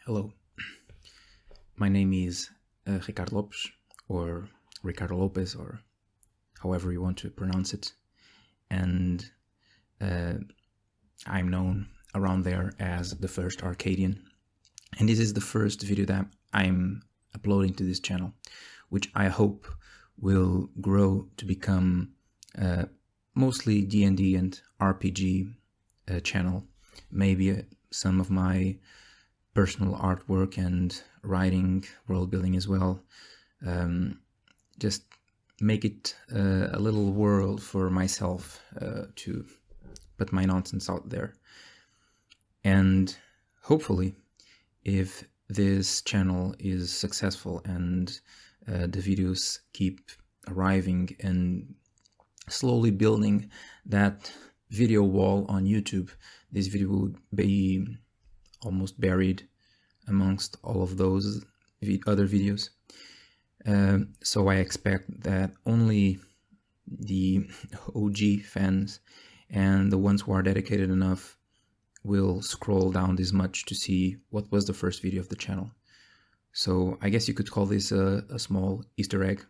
Hello, my name is Ricardo Lopes, or Ricardo Lopez, or however you want to pronounce it, and I'm known around there as the first Arcadian. And this is the first video that I'm uploading to this channel, which I hope will grow to become mostly D&D and RPG channel. Maybe some of my personal artwork and writing, world building as well. Just make it a little world for myself to put my nonsense out there. And hopefully, if this channel is successful and the videos keep arriving and slowly building that video wall on YouTube, this video will be almost buried amongst all of those other videos. So I expect that only the OG fans and the ones who are dedicated enough will scroll down this much to see what was the first video of the channel. So I guess you could call this a small Easter egg.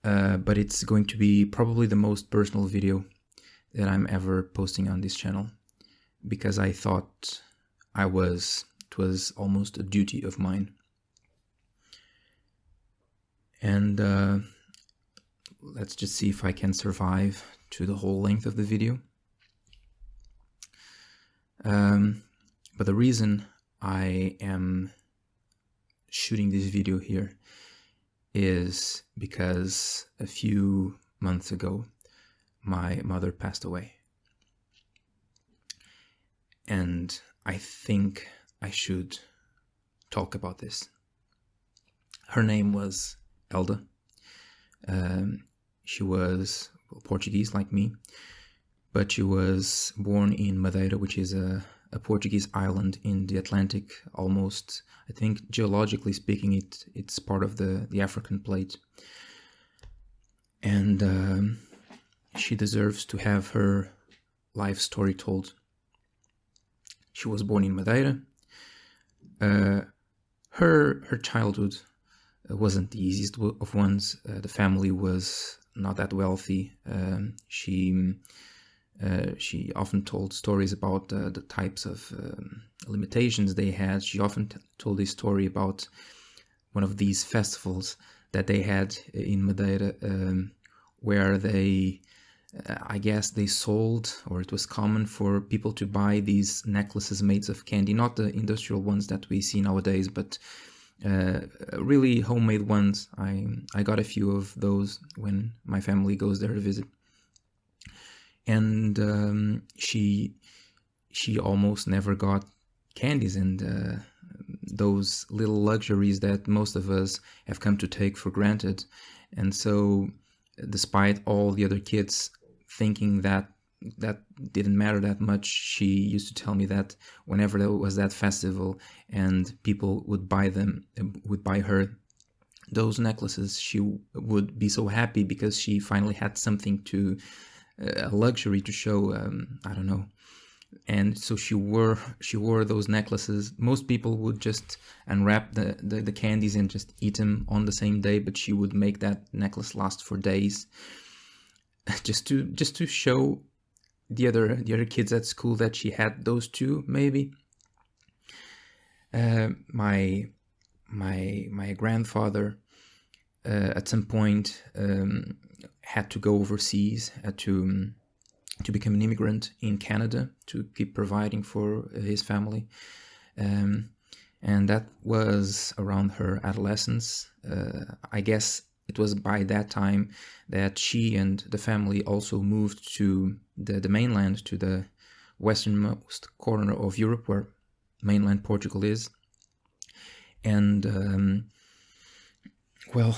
But it's going to be probably the most personal video that I'm ever posting on this channel, because I thought it was almost a duty of mine. And let's just see if I can survive to the whole length of the video. But the reason I am shooting this video here is because a few months ago my mother passed away. And I think I should talk about this. Her name was Elda. She was Portuguese like me, but she was born in Madeira, which is a Portuguese island in the Atlantic. Almost, I think, geologically speaking, it's part of the African plate. And she deserves to have her life story told. She was born in Madeira. Her childhood wasn't the easiest of ones. The family was not that wealthy. She often told stories about the types of limitations they had. She often told this story about one of these festivals that they had in Madeira, where I guess they sold, or it was common for people to buy these necklaces made of candy, not the industrial ones that we see nowadays, but really homemade ones. I got a few of those when my family goes there to visit. And she almost never got candies and those little luxuries that most of us have come to take for granted. And so, despite all the other kids thinking that didn't matter that much, she used to tell me that whenever there was that festival and people would buy her those necklaces, she would be so happy because she finally had something to a luxury to show. I don't know. And so she wore those necklaces. Most people would just unwrap the candies and just eat them on the same day, but she would make that necklace last for days, just to show the other kids at school that she had those too. Maybe my grandfather at some point had to go overseas, had to become an immigrant in Canada to keep providing for his family. And that was around her adolescence. I guess it was by that time that she and the family also moved to the mainland, to the westernmost corner of Europe, where mainland Portugal is. And well,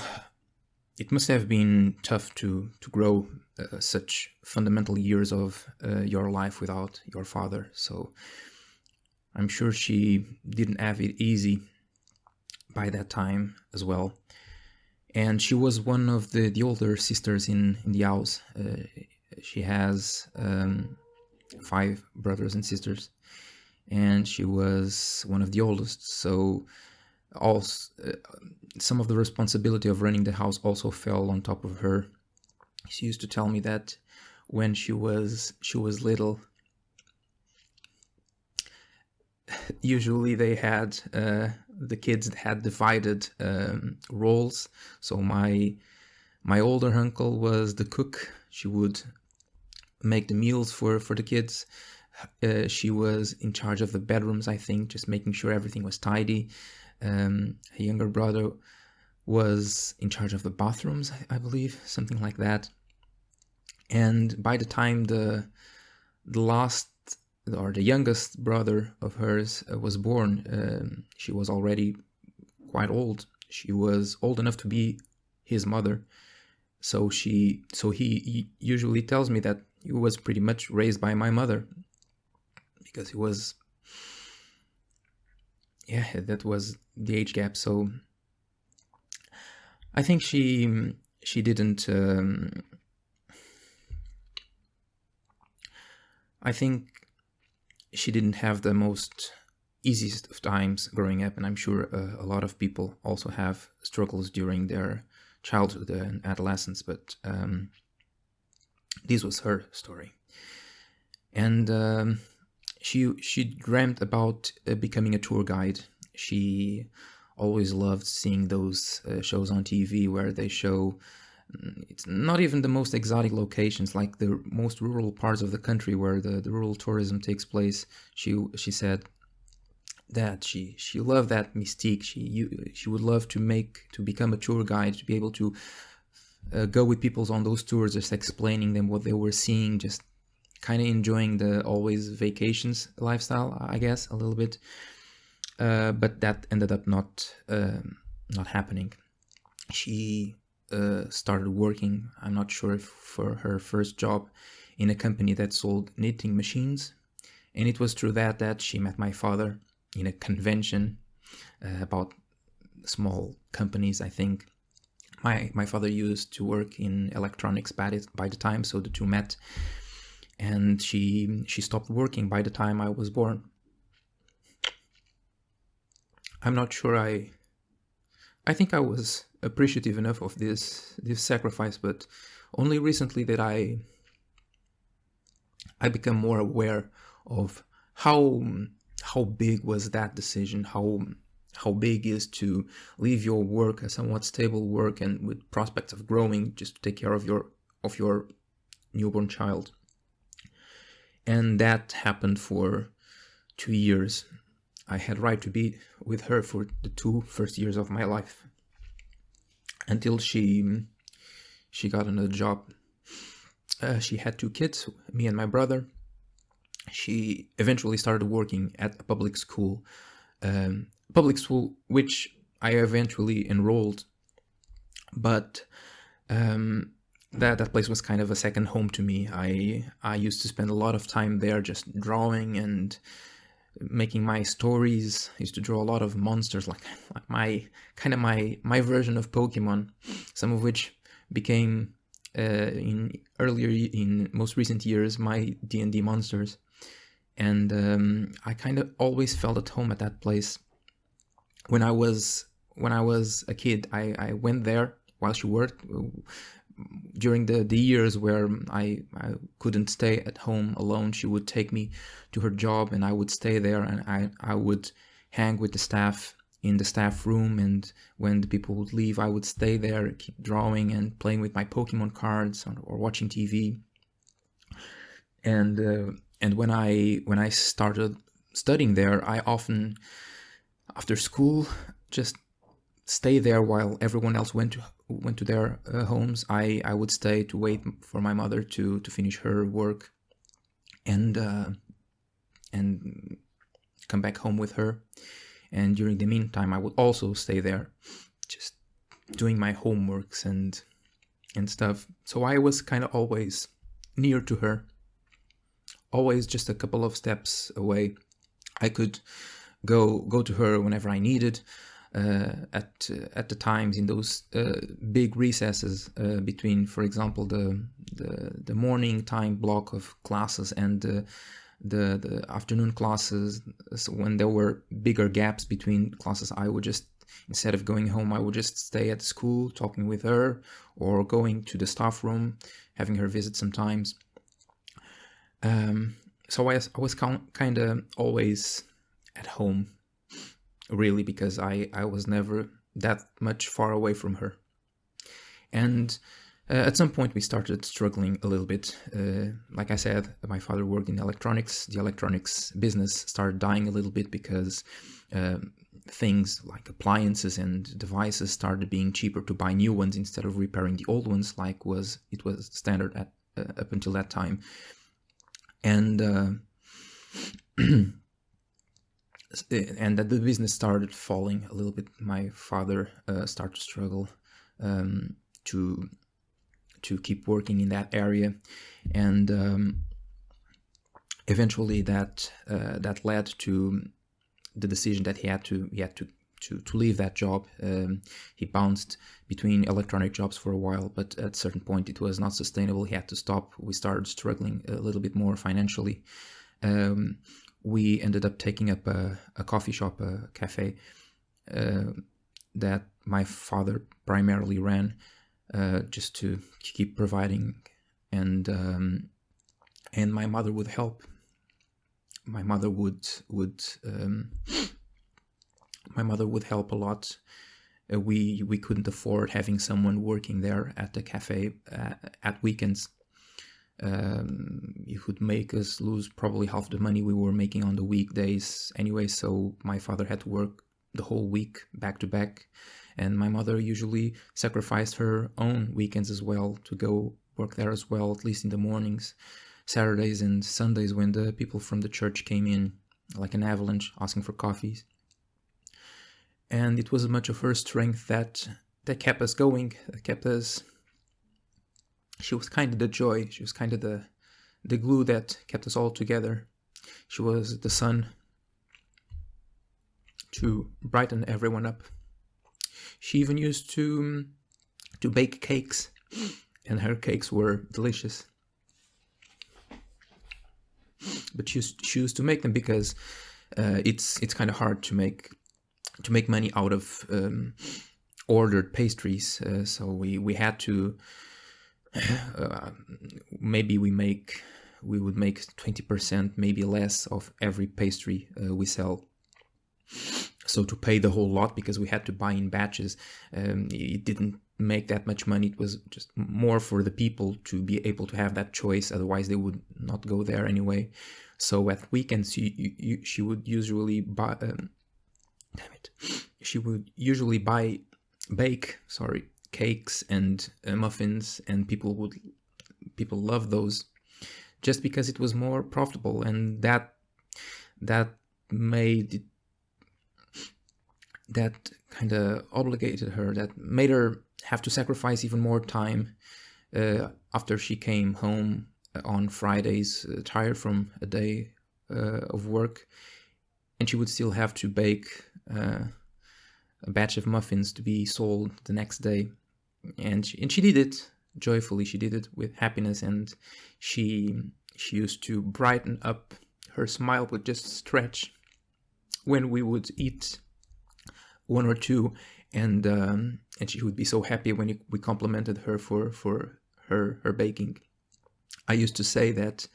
it must have been tough to grow such fundamental years of your life without your father. So I'm sure she didn't have it easy by that time as well. And she was one of the older sisters in the house. She has 5 brothers and sisters. and she was one of the oldest. So also, some of the responsibility of running the house also fell on top of her. She used to tell me that when she was little, usually they had the kids had divided roles. So my older uncle was the cook. She would make the meals for the kids. She was in charge of the bedrooms, I think, just making sure everything was tidy. Her younger brother was in charge of the bathrooms, I believe, something like that. And by the time the last or the youngest brother of hers was born, she was already quite old. She was old enough to be his mother. So he usually tells me that he was pretty much raised by my mother, because he was, that was the age gap. So I think she didn't. I think she didn't have the most easiest of times growing up, and I'm sure a lot of people also have struggles during their childhood and adolescence. But this was her story, and she dreamt about becoming a tour guide. She always loved seeing those shows on TV where they show, it's not even the most exotic locations, like the most rural parts of the country where the rural tourism takes place. She said that she loved that mystique. She would love to become a tour guide, to be able to go with people on those tours, just explaining them what they were seeing, just kind of enjoying the always vacations lifestyle, I guess, a little bit. But that ended up not happening. She started working, I'm not sure if for her first job, in a company that sold knitting machines. And it was through that she met my father in a convention about small companies, I think. My father used to work in electronics by the time, so the two met. And she stopped working by the time I was born. I'm not sure I think I was appreciative enough of this sacrifice, but only recently that I become more aware of how big was that decision, how big is to leave your work, a somewhat stable work and with prospects of growing, just to take care of your newborn child. And that happened for 2 years. I had right to be with her for the 2 first years of my life, until she got another job. She had 2 kids, me and my brother. She eventually started working at a public school, which I eventually enrolled, but that place was kind of a second home to me. I used to spend a lot of time there just drawing and making my stories. I used to draw a lot of monsters, like my version of Pokemon, some of which became in most recent years my D&D monsters. And I kind of always felt at home at that place. When I was a kid, I went there while she worked. During the years where I couldn't stay at home alone, she would take me to her job, and I would stay there, and I would hang with the staff in the staff room. And when the people would leave, I would stay there, keep drawing and playing with my Pokemon cards or watching TV. And when I started studying there, I often, after school, just stay there while everyone else went to their homes. I would stay to wait for my mother to finish her work, and come back home with her. And during the meantime, I would also stay there, just doing my homeworks and stuff. So I was kind of always near to her, always just a couple of steps away. I could go to her whenever I needed. At the times in those big recesses between, for example, the morning time block of classes and the afternoon classes. So when there were bigger gaps between classes, I would just, instead of going home, I would just stay at school talking with her, or going to the staff room, having her visit sometimes. So I was kind of always at home, really, because I was never that much far away from her. And at some point we started struggling a little bit. Like I said, my father worked in electronics. The electronics business started dying a little bit because things like appliances and devices started being cheaper to buy new ones instead of repairing the old ones, like it was standard at up until that time. And and that the business started falling a little bit. My father started to struggle to keep working in that area, and eventually that led to the decision that he had to leave that job. He bounced between electronic jobs for a while, but at a certain point it was not sustainable. He had to stop. We started struggling a little bit more financially. We ended up taking up a coffee shop, a cafe, that my father primarily ran, just to keep providing, and my mother would help. My mother would help a lot. We couldn't afford having someone working there at the cafe at weekends. It would make us lose probably half the money we were making on the weekdays anyway, so my father had to work the whole week back to back, and my mother usually sacrificed her own weekends as well to go work there as well, at least in the mornings, Saturdays and Sundays, when the people from the church came in like an avalanche asking for coffees. And it was much of her strength that kept us going, that kept us. She was kind of the joy. She was kind of the glue that kept us all together. She was the sun to brighten everyone up. She even used to bake cakes, and her cakes were delicious. But she used to make them because it's kind of hard to make money out of ordered pastries. So we had to. Maybe we would make 20%, maybe less, of every pastry we sell. So to pay the whole lot, because we had to buy in batches, it didn't make that much money. It was just more for the people to be able to have that choice. Otherwise, they would not go there anyway. So at weekends, she would usually buy. She would usually bake cakes and muffins, and people love those just because it was more profitable, and that made it, that kind of obligated her, that made her have to sacrifice even more time after she came home on Fridays, tired from a day of work, and she would still have to bake a batch of muffins to be sold the next day. And she did it joyfully. She did it with happiness, and she used to brighten up. Her smile would just stretch when we would eat one or two, and she would be so happy when we complimented her for her baking. I used to say that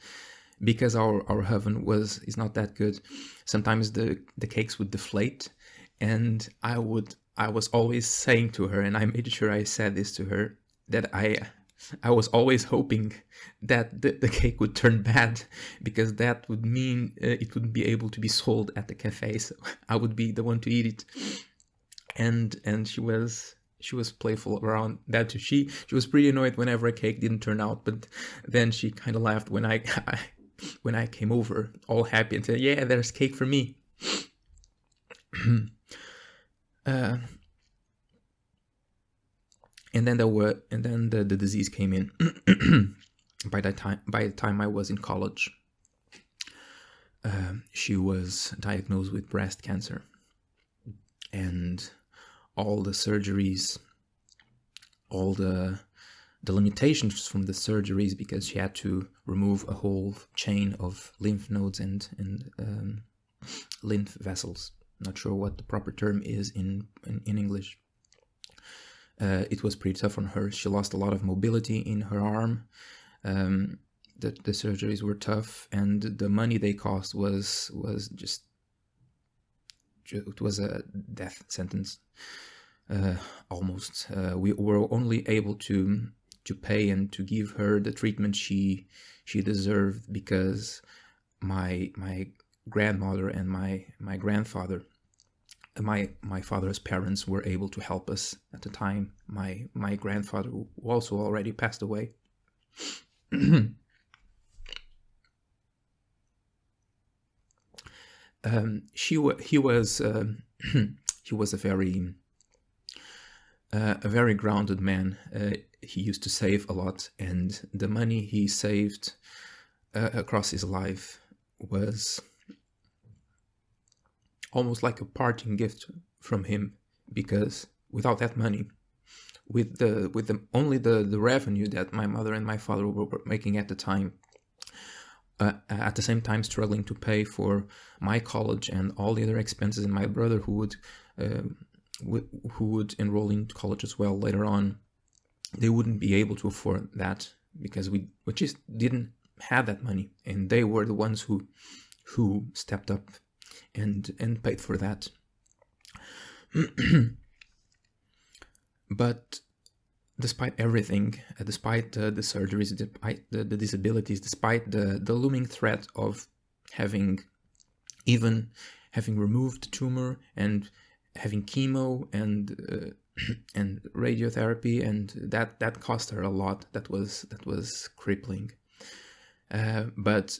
because our oven is not that good, sometimes the cakes would deflate, and I was always saying to her, and I made sure I said this to her, that I was always hoping that the cake would turn bad, because that would mean it wouldn't be able to be sold at the cafe, so I would be the one to eat it. And she was playful around that too. She was pretty annoyed whenever a cake didn't turn out, but then she kind of laughed when I came over all happy and said, "Yeah, there's cake for me." And then the disease came in. By the time I was in college, she was diagnosed with breast cancer, and all the surgeries, all the the limitations from the surgeries, because she had to remove a whole chain of lymph nodes and lymph vessels. Not sure what the proper term is in English. It was pretty tough on her. She lost a lot of mobility in her arm. The surgeries were tough, and the money they cost was just, it was a death sentence, almost. We were only able to pay and to give her the treatment she deserved because my grandmother and my grandfather, my father's parents, were able to help us at the time. My grandfather also already passed away. He was a very grounded man. He used to save a lot, and the money he saved across his life was almost like a parting gift from him, because without that money, with the only the revenue that my mother and my father were making at the time, at the same time struggling to pay for my college and all the other expenses, and my brother who would enroll in college as well later on, they wouldn't be able to afford that because we just didn't have that money, and they were the ones who stepped up and paid for that. But despite everything, despite the surgeries, despite the disabilities, despite the looming threat of having removed the tumor and having chemo and radiotherapy, and that cost her a lot. That was crippling. But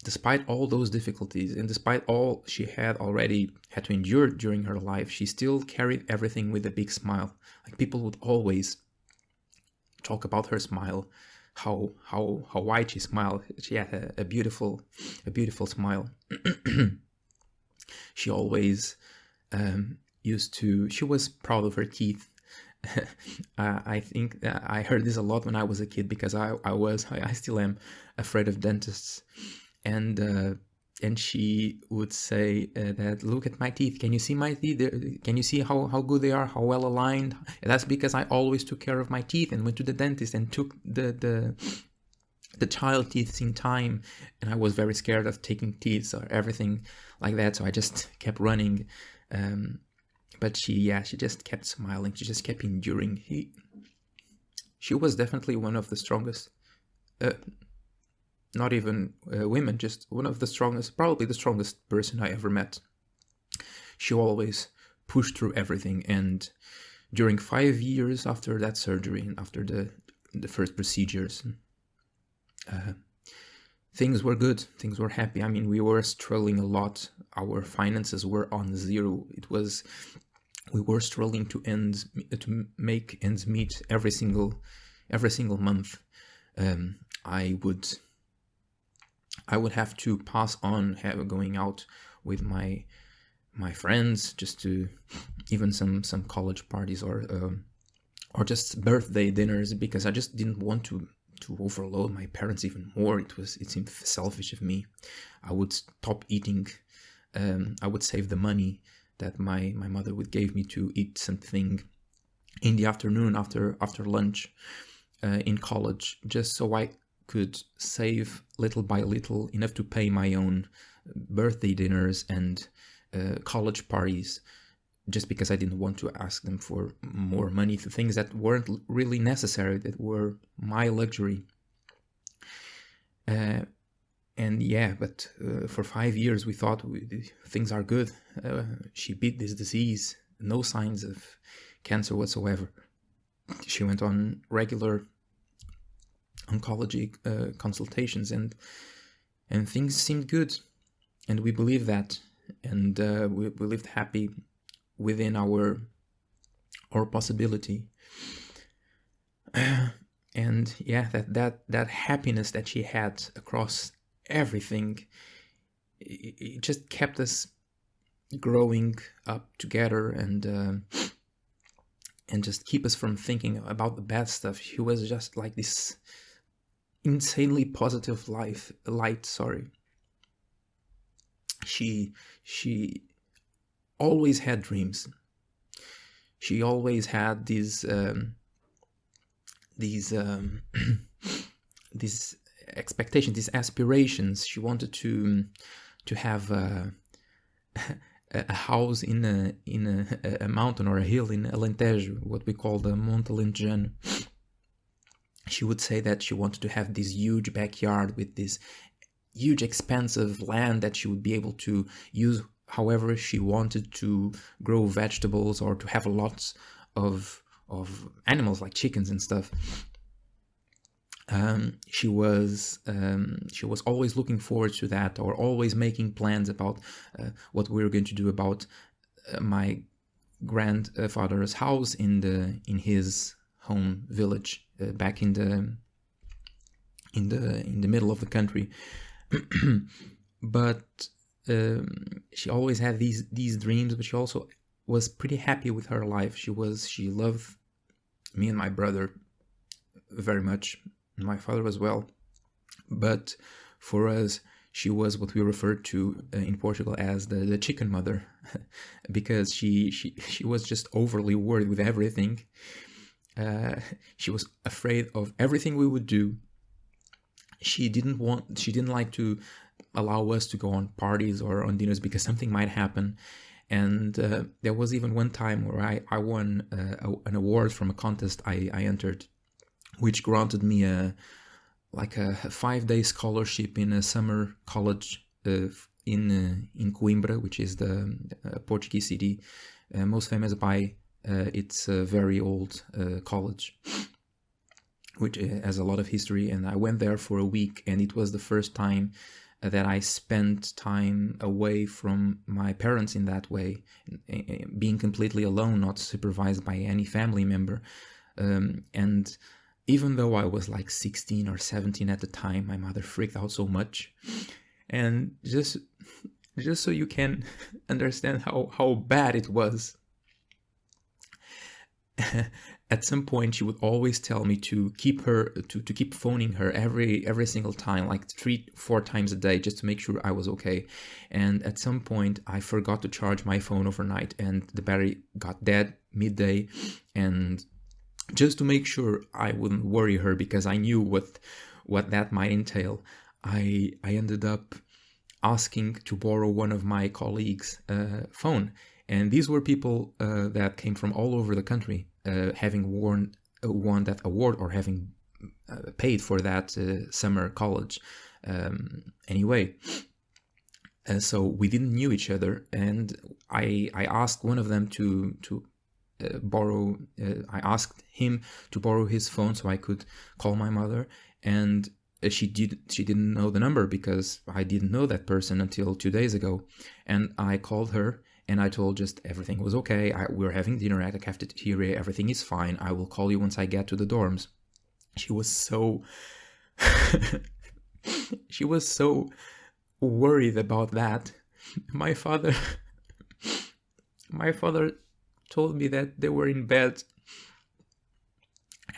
despite all those difficulties, and despite all she had already had to endure during her life, she still carried everything with a big smile. Like, people would always talk about her smile, how wide she smiled. She had a beautiful smile. She always she was proud of her teeth. I think I heard this a lot when I was a kid, because I still am afraid of dentists, and she would say that, look at my teeth, can you see my teeth? Can you see how good they are, how well aligned? And that's because I always took care of my teeth and went to the dentist and took the child teeth in time, and I was very scared of taking teeth or everything like that, so I just kept running. But she just kept smiling. She just kept enduring. She was definitely one of the strongest, not even women, just one of the strongest, probably the strongest person I ever met. She always pushed through everything, and during 5 years after that surgery and after the first procedures, things were good. Things were happy. I mean, we were struggling a lot. Our finances were on zero. We were struggling to make ends meet every single month. I would have to pass on going out with my friends, just to even some college parties or just birthday dinners, because I just didn't want to overload my parents even more. It seemed selfish of me. I would stop eating. I would save the money that my mother would give me to eat something in the afternoon after lunch in college, just so I could save little by little enough to pay my own birthday dinners and college parties, just because I didn't want to ask them for more money for things that weren't really necessary, that were my luxury. But for 5 years we thought things are good. She beat this disease, no signs of cancer whatsoever. She went on regular oncology consultations, and things seemed good, and we believed that, and we lived happy within our possibility. And yeah, that happiness that she had across everything, it just kept us growing up together, and and just keep us from thinking about the bad stuff. She was just like this insanely positive light. Sorry. She always had dreams. She always had these these expectations, these aspirations. She wanted to have a house in a mountain or a hill in Alentejo, what we call the Monte Alentejano. She would say that she wanted to have this huge backyard with this huge expanse of land that she would be able to use however she wanted, to grow vegetables or to have lots of animals like chickens and stuff. She was always looking forward to that, or always making plans about what we were going to do about my grandfather's house in his home village back in the middle of the country. But she always had these dreams, but she also was pretty happy with her life. She loved me and my brother very much, my father as well. But for us, she was what we referred to in Portugal as the chicken mother, because she was just overly worried with everything. She was afraid of everything we would do. She didn't like to allow us to go on parties or on dinners because something might happen. And there was even one time where I won an award from a contest I entered, which granted me a 5-day scholarship in a summer college in Coimbra, which is the Portuguese city most famous by its very old college, which has a lot of history. And I went there for a week, and it was the first time that I spent time away from my parents in that way, being completely alone, not supervised by any family member. And even though I was like 16 or 17 at the time, my mother freaked out so much. And just so you can understand how bad it was, at some point she would always tell me to keep phoning her every single time, like 3-4 times a day, just to make sure I was okay. And at some point I forgot to charge my phone overnight, and the battery got dead midday. And just to make sure I wouldn't worry her, because I knew what that might entail, I ended up asking to borrow one of my colleagues' phone. And these were people that came from all over the country, having won that award or having paid for that summer college. Anyway, so we didn't knew each other, and I asked one of them to borrow. I asked him to borrow his phone so I could call my mother, and she didn't know the number because I didn't know that person until 2 days ago. And I called her, and I told just everything was okay. We're having dinner at a cafeteria. Everything is fine. I will call you once I get to the dorms. She was so she was so worried about that. My father told me that they were in bed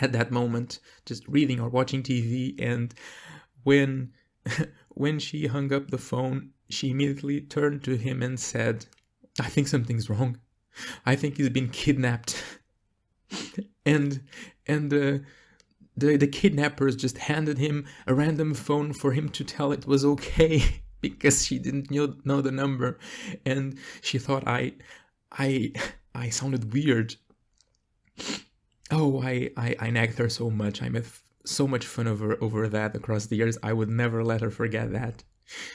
at that moment, just reading or watching TV, and when she hung up the phone, she immediately turned to him and said, "I think something's wrong. I think he's been kidnapped." and the kidnappers just handed him a random phone for him to tell it was okay because she didn't know the number, and she thought I sounded weird. Oh, I nagged her so much. I made so much fun of her over that across the years. I would never let her forget that.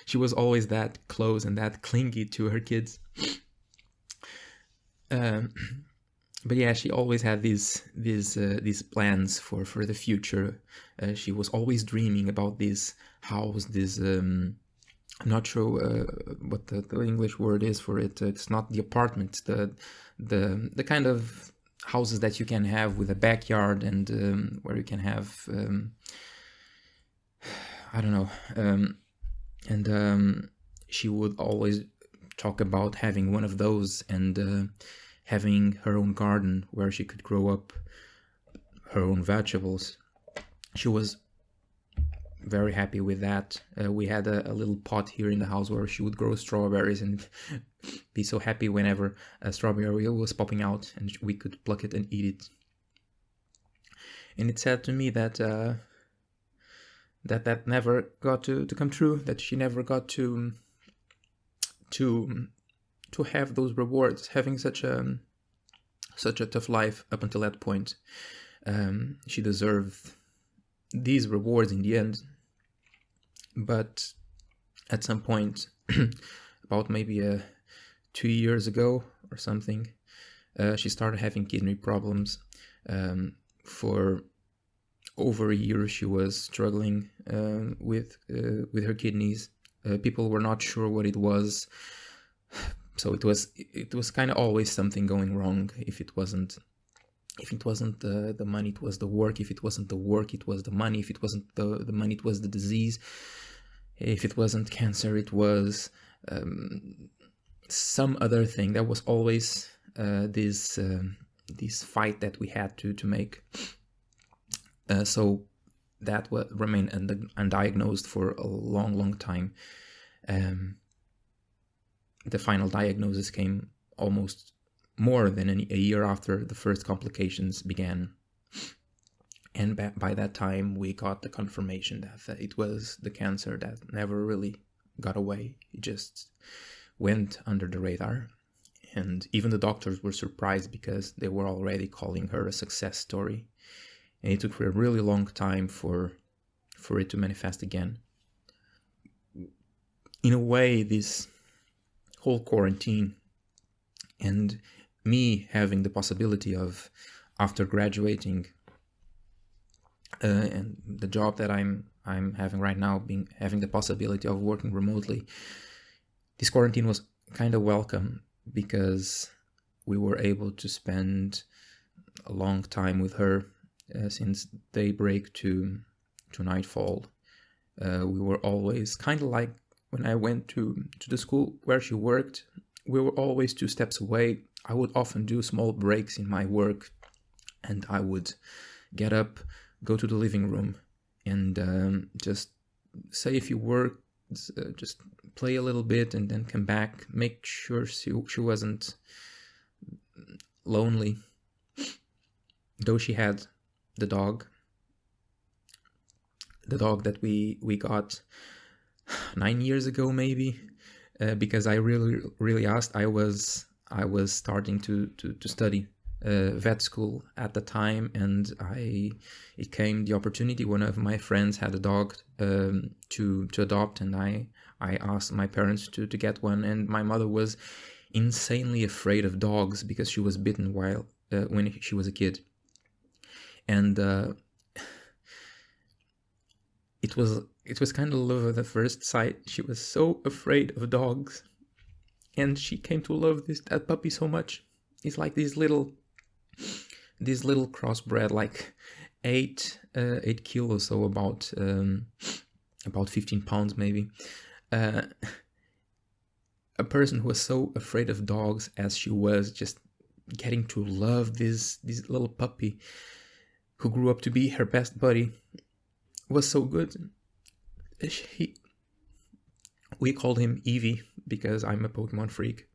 She was always that close and that clingy to her kids. But yeah, she always had these plans for the future. She was always dreaming about this house, this I'm not sure what the English word is for it. It's not the apartment, the kind of houses that you can have with a backyard and where you can have I don't know. And she would always talk about having one of those and having her own garden where she could grow up her own vegetables. She was very happy with that. We had a little pot here in the house where she would grow strawberries and be so happy whenever a strawberry was popping out and we could pluck it and eat it. And it said to me that that never got to come true, that she never got to have those rewards, having such a tough life up until that point. She deserved these rewards in the end, but at some point, about maybe 2 years ago or something, she started having kidney problems. For over a year, she was struggling with her kidneys. People were not sure what it was, so it was kind of always something going wrong. If it wasn't the money, it was the work. If it wasn't the work, it was the money. If it wasn't the money, it was the disease. If it wasn't cancer, it was some other thing. There was always this fight that we had to make. So that remained undiagnosed for a long time. The final diagnosis came almost more than a year after the first complications began. And by that time, we got the confirmation that it was the cancer that never really got away. It just went under the radar. And even the doctors were surprised because they were already calling her a success story. And it took a really long time for it to manifest again. In a way, this whole quarantine and me having the possibility of, after graduating, and the job that I'm having right now, having the possibility of working remotely, this quarantine was kind of welcome because we were able to spend a long time with her since daybreak to nightfall. We were always kind of like when I went to the school where she worked. We were always 2 steps away. I would often do small breaks in my work, and I would get up, go to the living room, and just say a few words, just play a little bit, and then come back, make sure she wasn't lonely. Though she had the dog that we got 9 years ago, maybe, because I really asked. I was starting to study vet school at the time, and it came the opportunity. One of my friends had a dog to adopt, and I asked my parents to get one. And my mother was insanely afraid of dogs because she was bitten when she was a kid, and it was kind of love at the first sight. She was so afraid of dogs, and she came to love that puppy so much. It's like this little crossbred, like 8 kilos, so about 15 pounds maybe. A person who was so afraid of dogs as she was, just getting to love this little puppy who grew up to be her best buddy, was so good. We called him Eevee because I'm a Pokemon freak,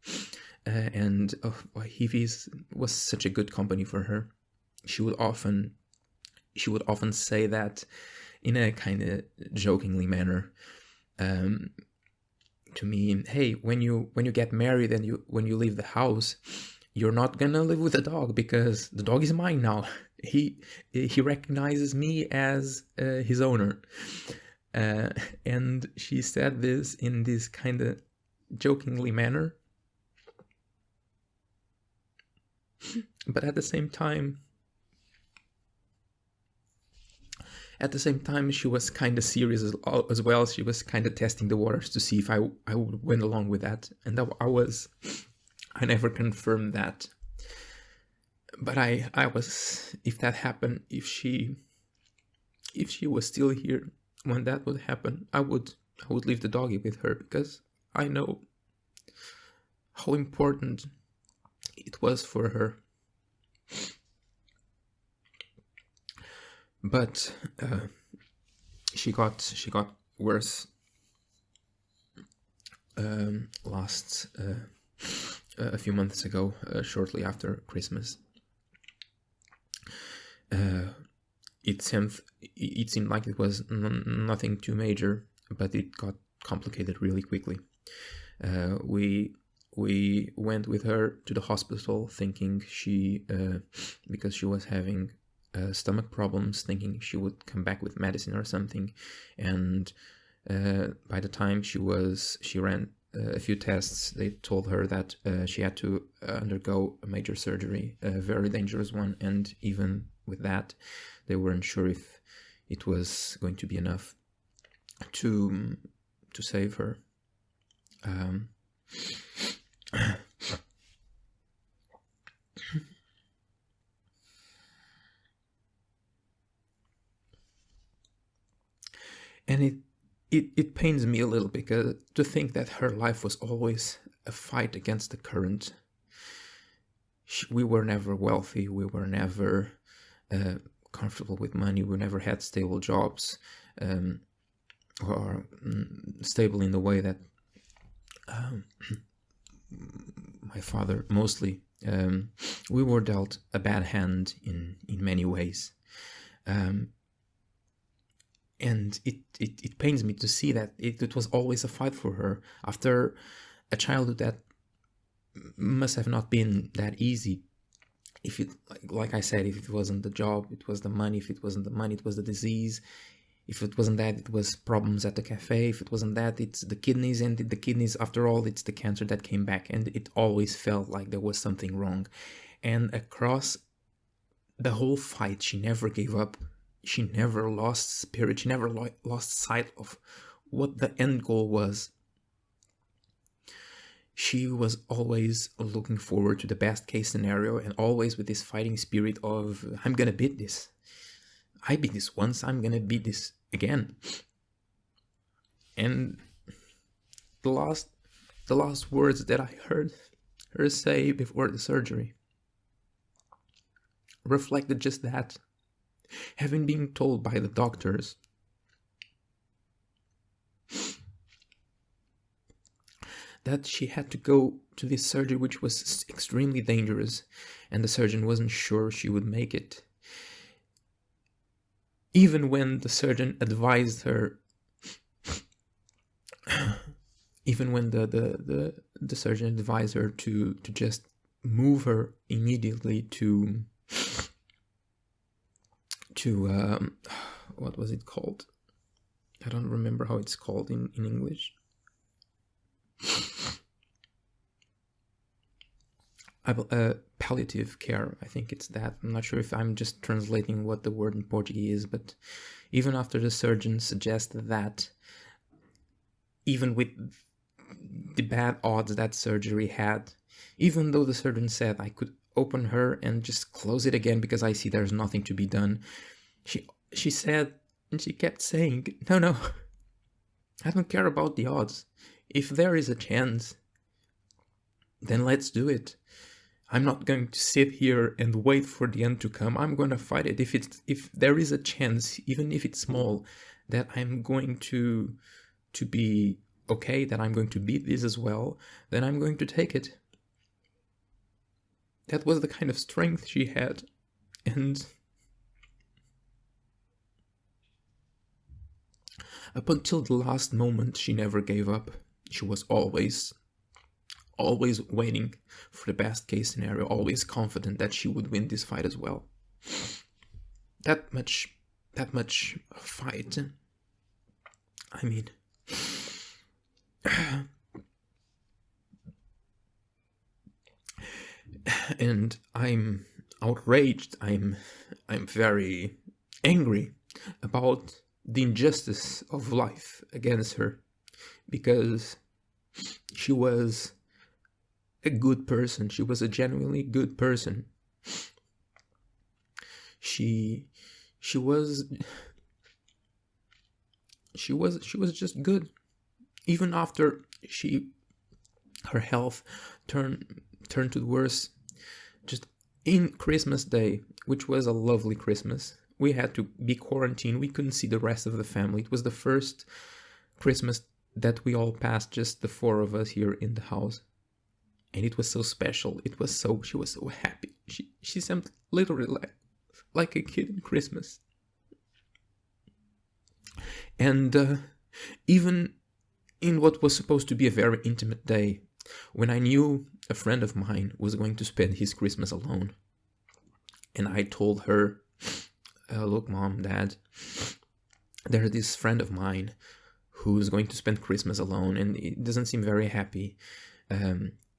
and Eevee was such a good company for her. She would often say that in a kind of jokingly manner to me. Hey, when you get married and when you leave the house, you're not gonna live with the dog because the dog is mine now. He recognizes me as his owner. And she said this in this kind of jokingly manner, but at the same time she was kind of serious as well. She was kind of testing the waters to see if I would went along with that, and I never confirmed that, but I was, if that happened, if she was still here when that would happen, I would leave the doggy with her, because I know how important it was for her. But she got worse a few months ago, shortly after Christmas. It seemed like it was nothing too major, but it got complicated really quickly. We went with her to the hospital, thinking because she was having stomach problems, thinking she would come back with medicine or something. And by the time she ran a few tests, they told her that she had to undergo a major surgery, a very dangerous one. And even with that, they weren't sure if it was going to be enough to save her. And it pains me a little, because to think that her life was always a fight against the current. We were never wealthy, we were never comfortable with money, we never had stable jobs, or stable in the way that my father mostly. We were dealt a bad hand in many ways. And it pains me to see that it was always a fight for her, after a childhood that must have not been that easy. If it, like I said, if it wasn't the job, it was the money. If it wasn't the money, it was the disease. If it wasn't that, it was problems at the cafe. If it wasn't that, it's the kidneys. And the kidneys, after all, it's the cancer that came back. And it always felt like there was something wrong. And across the whole fight, she never gave up. She never lost spirit. She never lost sight of what the end goal was. She was always looking forward to the best case scenario, and always with this fighting spirit of, I'm gonna beat this. I beat this once, I'm gonna beat this again. And the last words that I heard her say before the surgery reflected just that. Having been told by the doctors that she had to go to this surgery, which was extremely dangerous, and the surgeon wasn't sure she would make it. Even when the surgeon advised her, even when the surgeon advised her to just move her immediately to what was it called? I don't remember how it's called in English. Palliative care, I think it's that. I'm not sure if I'm just translating what the word in Portuguese is, but even after the surgeon suggested that, even with the bad odds that surgery had, even though the surgeon said I could open her and just close it again because I see there's nothing to be done, she said, and she kept saying, no, I don't care about the odds. If there is a chance, then let's do it. I'm not going to sit here and wait for the end to come. I'm going to fight it. If there is a chance, even if it's small, that I'm going to be okay, that I'm going to beat this as well, then I'm going to take it. That was the kind of strength she had. And up until the last moment, she never gave up. She was always waiting for the best case scenario, always confident that she would win this fight as well. That much fight. I mean, and I'm outraged. I'm very angry about the injustice of life against her, because she was a good person. She was a genuinely good person. She was just good. Even after her health turned to the worse, just in Christmas Day, which was a lovely Christmas. We had to be quarantined. We couldn't see the rest of the family. It was the first Christmas that we all passed, just the four of us here in the house. And it was so special. She was so happy. She seemed literally like a kid in Christmas. And even in what was supposed to be a very intimate day, when I knew a friend of mine was going to spend his Christmas alone, and I told her, look, Mom, Dad, there's this friend of mine who's going to spend Christmas alone, and it doesn't seem very happy.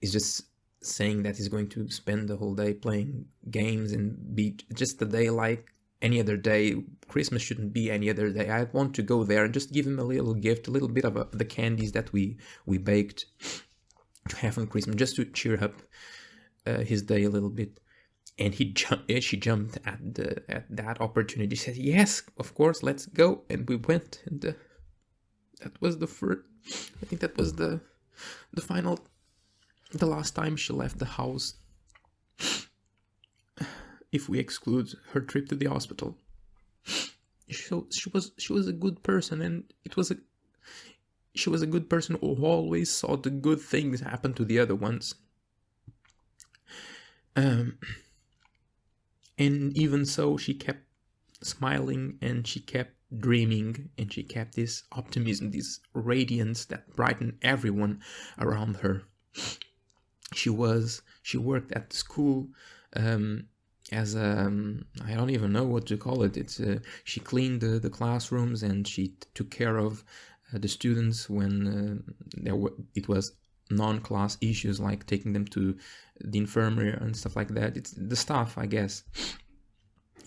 He's just saying that he's going to spend the whole day playing games and be just a day like any other day. Christmas shouldn't be any other day. I want to go there and just give him a little gift, a little bit of the candies that we baked to have on Christmas, just to cheer up his day a little bit. And she jumped at that opportunity. She said, "Yes, of course, let's go." And we went, and that was the first. I think that was the last time she left the house, if we exclude her trip to the hospital. She was a good person, and she was a good person who always saw the good things happen to the other ones. And even so, she kept smiling, and she kept dreaming, and she kept this optimism, this radiance that brightened everyone around her. She worked at the school as I don't even know what to call it. She cleaned the classrooms, and she took care of the students when it was non-class issues, like taking them to the infirmary and stuff like that. It's the staff, I guess.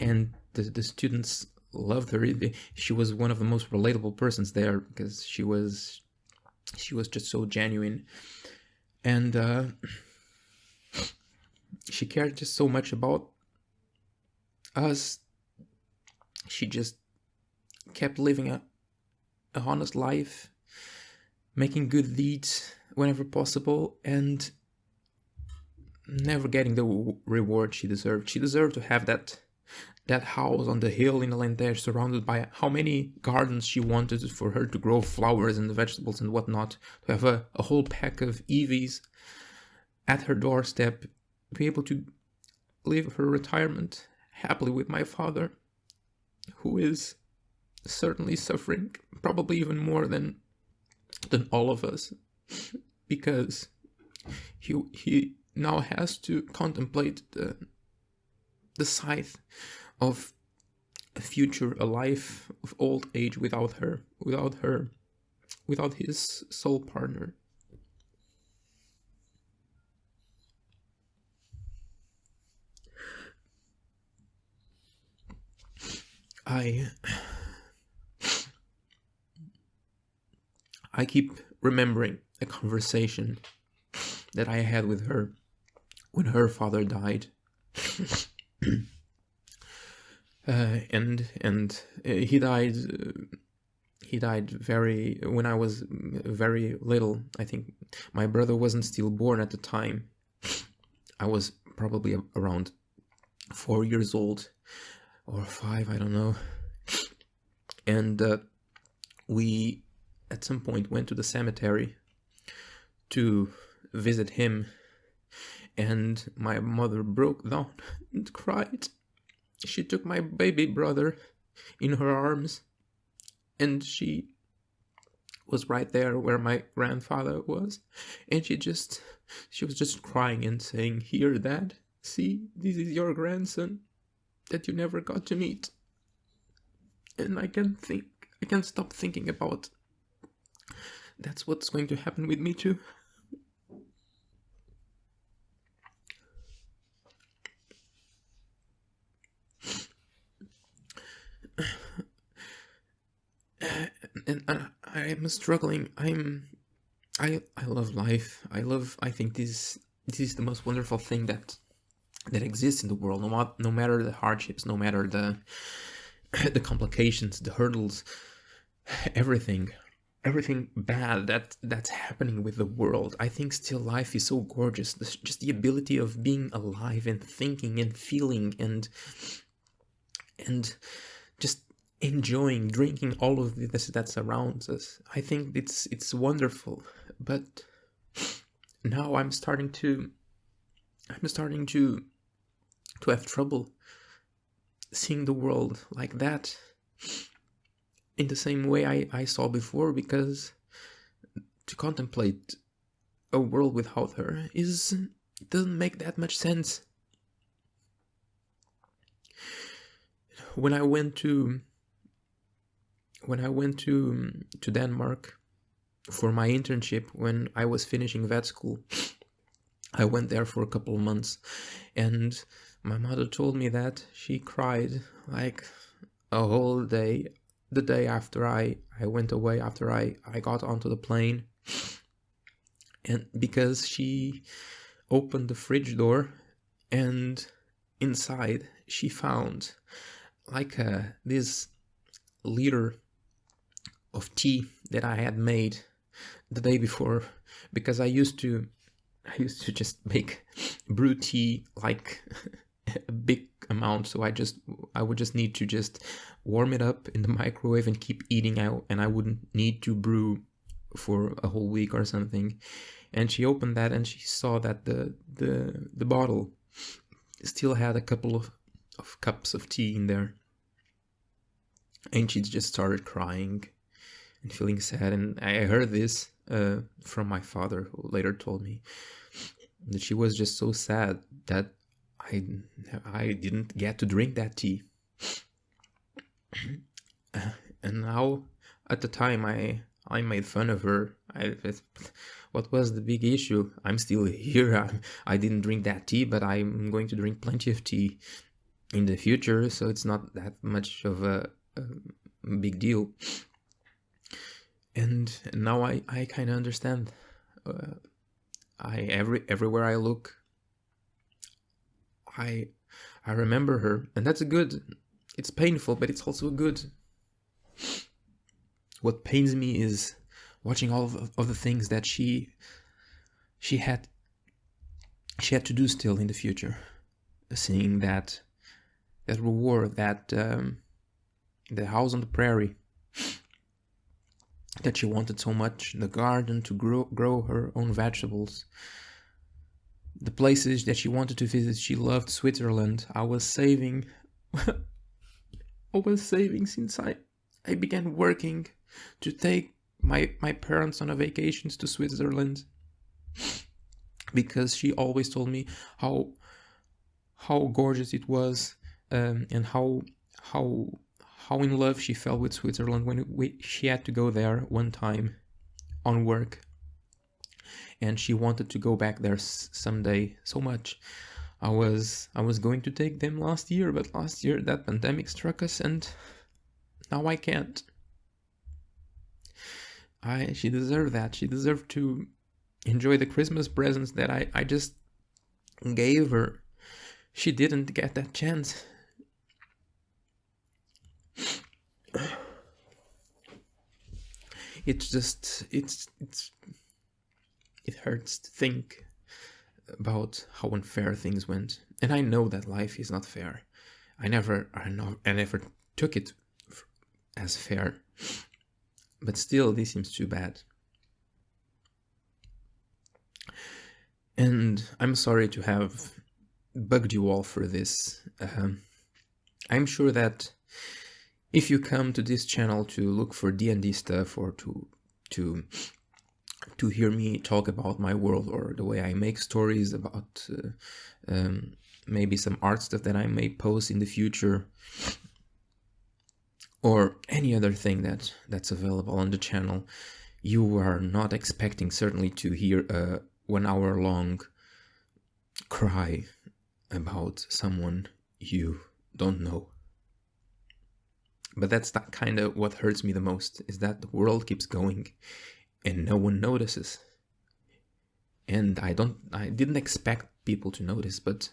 And the students loved her. She was one of the most relatable persons there, because she was just so genuine. And she cared just so much about us. She just kept living a honest life, making good deeds whenever possible, and never getting the reward she deserved. She deserved to have that house on the hill in Alentejo, surrounded by how many gardens she wanted for her to grow flowers and vegetables and whatnot, to have a whole pack of Eevees at her doorstep, be able to live her retirement happily with my father, who is certainly suffering, probably even more than all of us, because he now has to contemplate the sight of a future, a life of old age without her, without his soul partner. I keep remembering a conversation that I had with her when her father died. And he died when I was very little. I think my brother wasn't still born at the time. I was probably around 4 years old, or 5, I don't know. And we at some point went to the cemetery to visit him, and my mother broke down and cried. She took my baby brother in her arms, and she was right there where my grandfather was, and she was just crying and saying, "Here, Dad, see, this is your grandson that you never got to meet." And I can't stop thinking about that's what's going to happen with me too. And I am struggling. I love life. I think this is the most wonderful thing that exists in the world. No matter the hardships, no matter the complications, the hurdles, everything. everything bad that's happening with the world, I think still life is so gorgeous. Just the ability of being alive and thinking and feeling and just enjoying drinking all of this that surrounds us. I think it's wonderful. But now I'm starting to have trouble seeing the world like that in the same way I saw before, because to contemplate a world without her doesn't make that much sense. When I went to Denmark for my internship, when I was finishing vet school, I went there for a couple of months, and my mother told me that she cried like a whole day, the day after I went away, after I got onto the plane. And because she opened the fridge door, and inside she found like this liter of tea that I had made the day before, because I used to just make brew tea like a big amount, so I would just need to just warm it up in the microwave and keep eating out, and I wouldn't need to brew for a whole week or something. And she opened that and she saw that the bottle still had a couple of cups of tea in there, and she just started crying and feeling sad. And I heard this from my father, who later told me that she was just so sad that I didn't get to drink that tea. And now, at the time, I made fun of her. What was the big issue? I'm still here. I didn't drink that tea, but I'm going to drink plenty of tea in the future, so it's not that much of a big deal. And now I kind of understand. Everywhere I look, I remember her, and that's good. It's painful, but it's also good. What pains me is watching all of the things that she had to do still in the future. Seeing that reward, that the house on the prairie that she wanted so much, the garden to grow her own vegetables, the places that she wanted to visit. She loved Switzerland. I was saving since I began working to take my parents on a vacations to Switzerland, because she always told me how gorgeous it was, and how in love she fell with Switzerland when she had to go there one time on work, and she wanted to go back there someday so much. I was going to take them last year, but last year that pandemic struck us, and now I can't. She deserved that. She deserved to enjoy the Christmas presents that I just gave her. She didn't get that chance. It's just it hurts to think about how unfair things went. And I know that life is not fair. I never took it as fair. But still, this seems too bad. And I'm sorry to have bugged you all for this. I'm sure that if you come to this channel to look for D&D stuff, or to hear me talk about my world, or the way I make stories, about maybe some art stuff that I may post in the future, or any other thing that's available on the channel, you are not expecting certainly to hear a 1 hour long cry about someone you don't know. But that's that kind of what hurts me the most, is that the world keeps going and no one notices. And I didn't expect people to notice, but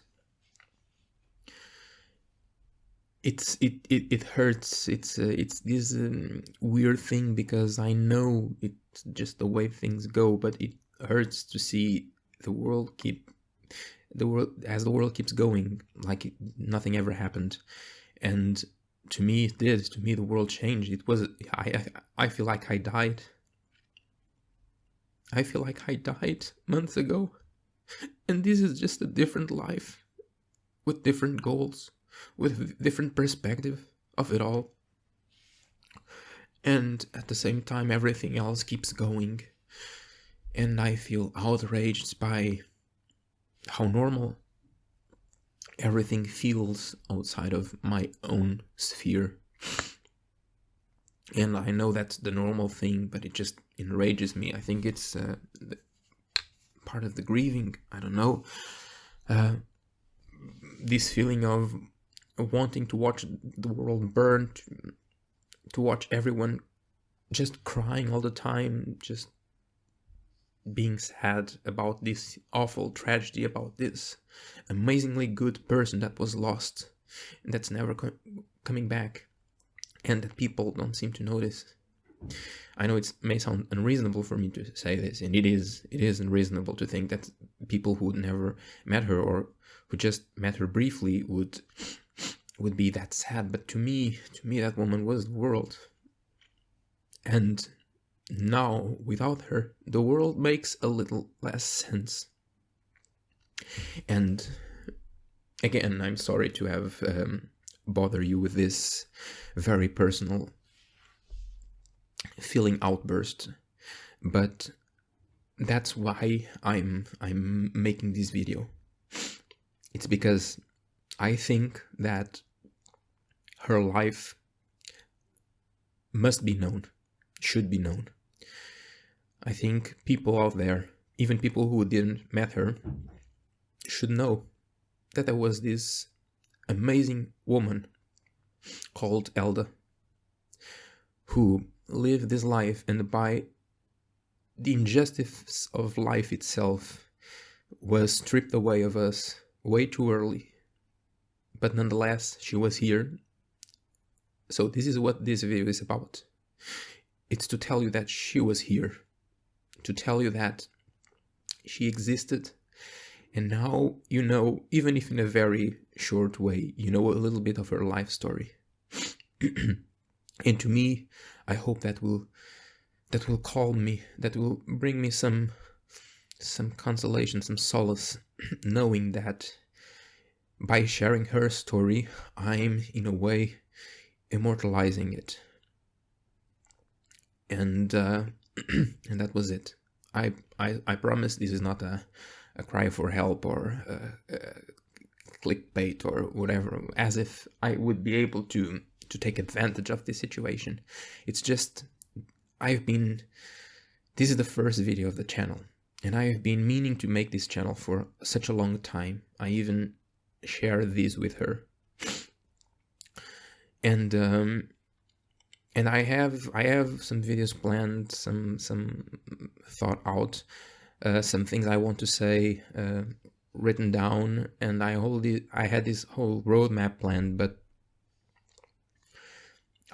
it hurts. It's this weird thing, because I know it's just the way things go, but it hurts to see the world keeps going like nothing ever happened. And to me it did. To me the world changed. It was I feel like I died. I feel like I died months ago, and this is just a different life with different goals, with different perspective of it all. And at the same time everything else keeps going, and I feel outraged by how normal everything feels outside of my own sphere. And I know that's the normal thing, but it just enrages me. I think it's part of the grieving. I don't know. This feeling of wanting to watch the world burn, to watch everyone just crying all the time, just being sad about this awful tragedy, about this amazingly good person that was lost and that's never coming back, and that people don't seem to notice. I know it may sound unreasonable for me to say this, and it is unreasonable to think that people who never met her, or who just met her briefly, would be that sad. But to me that woman was the world. And now, without her, the world makes a little less sense. And again, I'm sorry to have bother you with this very personal feeling outburst, but that's why I'm making this video. It's because I think that her life must be known, should be known. I think people out there, even people who didn't met her, should know that there was this amazing woman called Elda, who lived this life, and by the injustice of life itself was stripped away of us way too early. But nonetheless, she was here. So this is what this video is about. It's to tell you that she was here, to tell you that she existed, and now you know, even if in a very short way, you know a little bit of her life story. And to me, I hope that will calm me, that will bring me some consolation, some solace, knowing that by sharing her story, I'm in a way immortalizing it. And and that was it. I promise this is not a cry for help or clickbait or whatever, as if I would be able to take advantage of this situation. It's just, this is the first video of the channel, and I have been meaning to make this channel for such a long time. I even shared this with her. And I have some videos planned, some thought out, some things I want to say written down, and I had this whole roadmap planned. But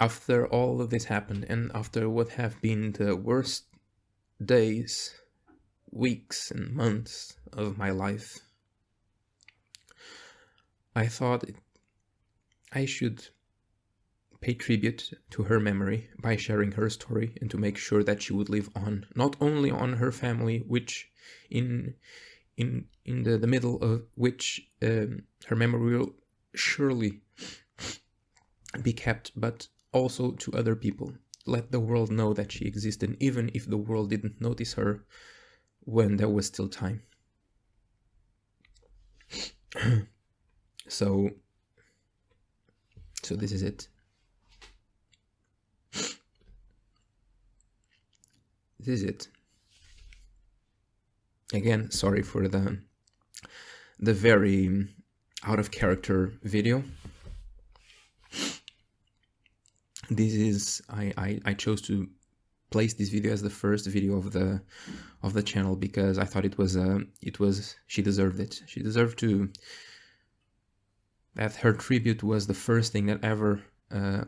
after all of this happened, and after what have been the worst days, weeks, and months of my life, I thought I should pay tribute to her memory by sharing her story, and to make sure that she would live on, not only on her family, which in the middle of which her memory will surely be kept, but also to other people. Let the world know that she existed, even if the world didn't notice her when there was still time. So this is it. This is it. Again, sorry for the very out of character video. This is, I chose to place this video as the first video of the channel because I thought it was she deserved it. She deserved to that her tribute was the first thing that ever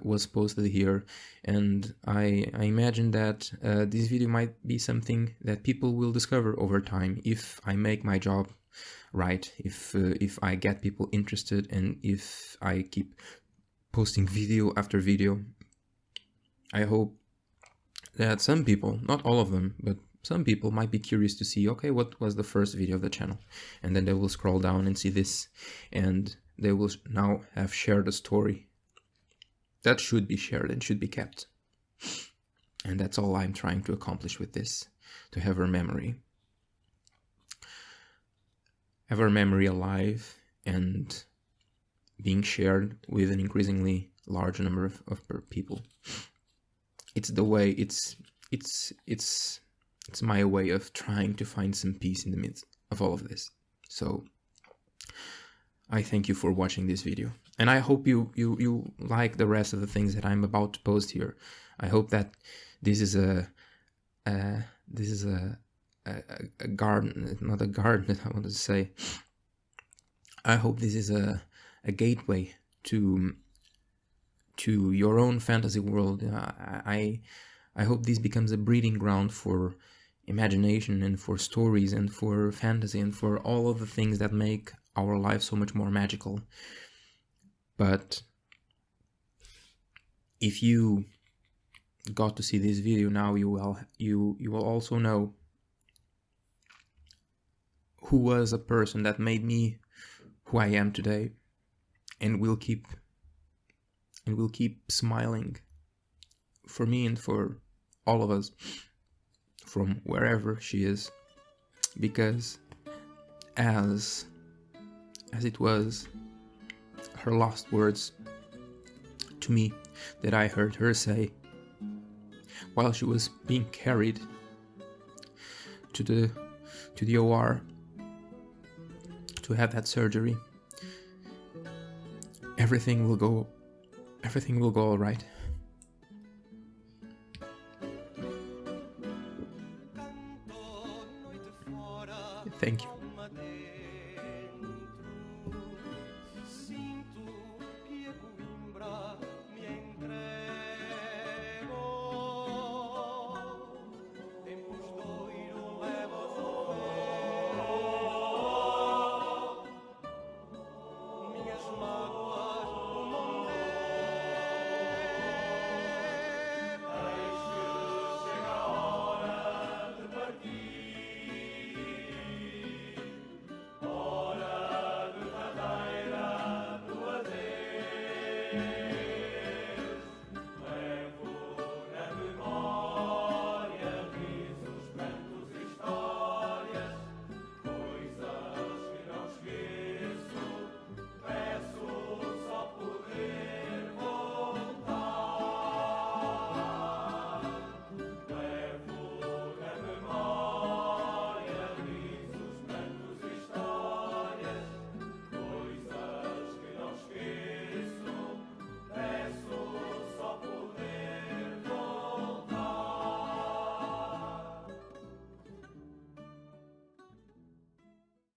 was posted here, and I imagine that this video might be something that people will discover over time if I make my job right, if I get people interested, and if I keep posting video after video. I hope that some people, not all of them, but some people might be curious to see, okay, what was the first video of the channel? And then they will scroll down and see this, and they will now have shared a story that should be shared and should be kept. And that's all I'm trying to accomplish with this, to have her memory. Have her memory alive and being shared with an increasingly large number of people. It's the way, it's my way of trying to find some peace in the midst of all of this. So I thank you for watching this video, and I hope you like the rest of the things that I'm about to post here. I hope that this is a garden, not a garden, I want to say. I hope this is a gateway to your own fantasy world. I hope this becomes a breeding ground for imagination and for stories and for fantasy and for all of the things that make our life so much more magical. But if you got to see this video now, you will also know who was a person that made me who I am today, and will keep smiling for me and for all of us from wherever she is, because as it was her last words to me that I heard her say while she was being carried to the OR to have that surgery, everything will go all right. Thank you.